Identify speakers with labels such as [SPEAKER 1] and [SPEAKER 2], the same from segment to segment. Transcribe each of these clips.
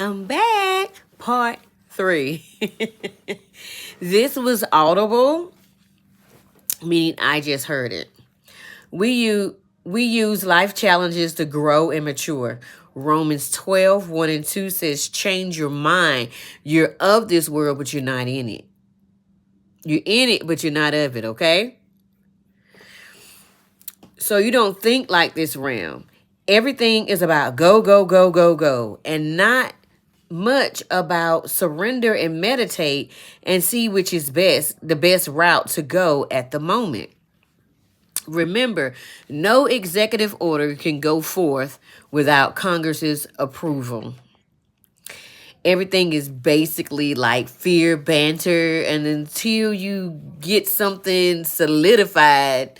[SPEAKER 1] I'm back. Part 3. This was audible, meaning I just heard it. We use life challenges to grow and mature. Romans 12:1 and 2 says, change your mind. You're of this world, but you're not in it. You're in it, but you're not of it, okay? So you don't think like this realm. Everything is about go, go, go, go, go, and not much about surrender and meditate and see which is the best route to go at the moment. Remember, no executive order can go forth without Congress's approval. Everything is basically like fear banter, and until you get something solidified,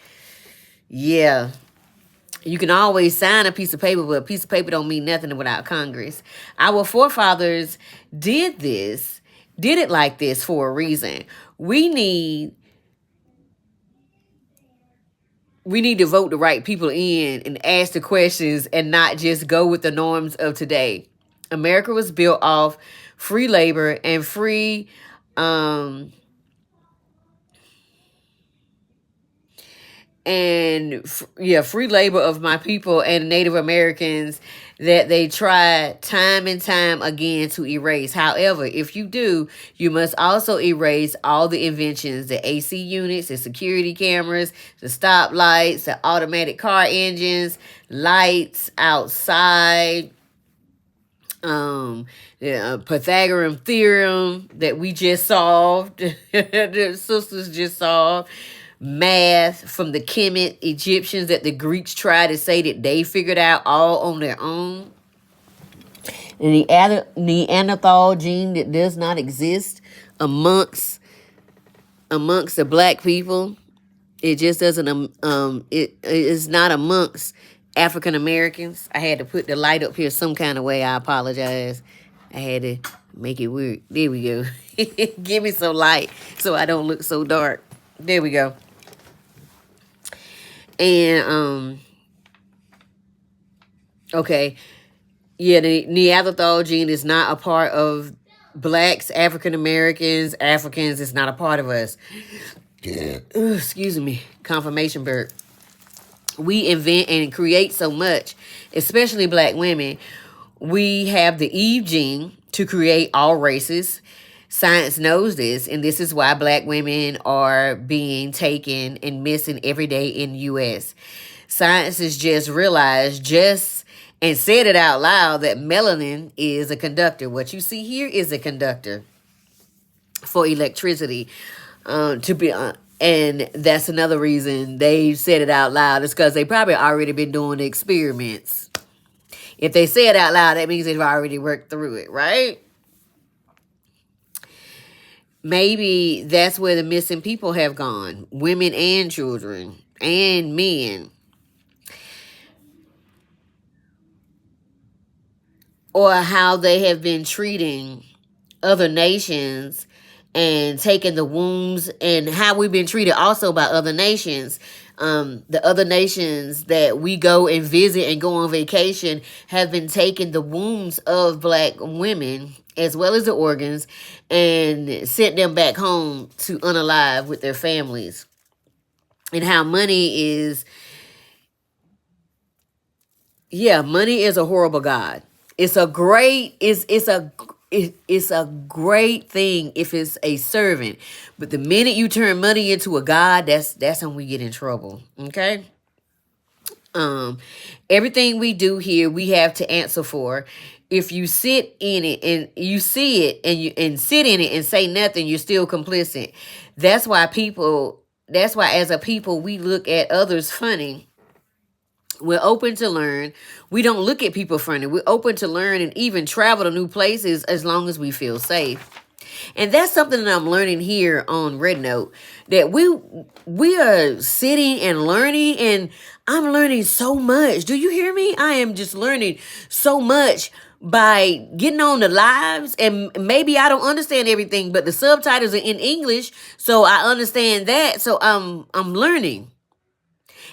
[SPEAKER 1] yeah, you can always sign a piece of paper, but a piece of paper don't mean nothing without Congress. Our forefathers did it like this for a reason. We need to vote the right people in and ask the questions and not just go with the norms of today. America was built off free labor and free labor of my people and Native Americans that they tried time and time again to erase. However, if you do, you must also erase all the inventions, the AC units, the security cameras, the stoplights, the automatic car engines, lights outside, the Pythagorean theorem that we just solved, the sisters just solved, math from the Kemet Egyptians that the Greeks tried to say that they figured out all on their own. And the Neanderthal gene that does not exist amongst the black people. It just doesn't, it is not amongst African Americans. I had to put the light up here some kind of way. I apologize. I had to make it weird. There we go. Give me some light so I don't look so dark. There we go. And, okay. Yeah, the Neanderthal gene is not a part of blacks, African Americans, Africans. It's not a part of us. Yeah. Excuse me. Confirmation burp. We invent and create so much, especially black women. We have the Eve gene to create all races. Science knows this, and this is why black women are being taken and missing every day in the U.S. Science has just realized and said it out loud that melanin is a conductor. What you see here is a conductor for electricity. And that's another reason they said it out loud. It's because they probably already been doing the experiments. If they say it out loud, that means they've already worked through it, right? Maybe that's where the missing people have gone. Women and children and men. Or how they have been treating other nations and taking the wombs, and how we've been treated also by other nations. The other nations that we go and visit and go on vacation have been taking the wombs of black women as well as the organs and sent them back home to unalive with their families. And how money is a horrible god. It's a great thing if it's a servant. But the minute you turn money into a god, that's when we get in trouble. Okay? Everything we do here, we have to answer for. If you sit in it and you see it and sit in it and say nothing, you're still complicit. That's why as a people, we look at others funny. We're open to learn. We don't look at people funny. We're open to learn and even travel to new places as long as we feel safe. And that's something that I'm learning here on Red Note, that we are sitting and learning, and I'm learning so much. Do you hear me? I am just learning so much by getting on the lives, and maybe I don't understand everything, but the subtitles are in English, so I understand that. So I'm learning.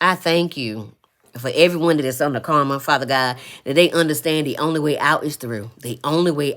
[SPEAKER 1] I thank you for everyone that is under karma, Father God, that they understand the only way out is through. The only way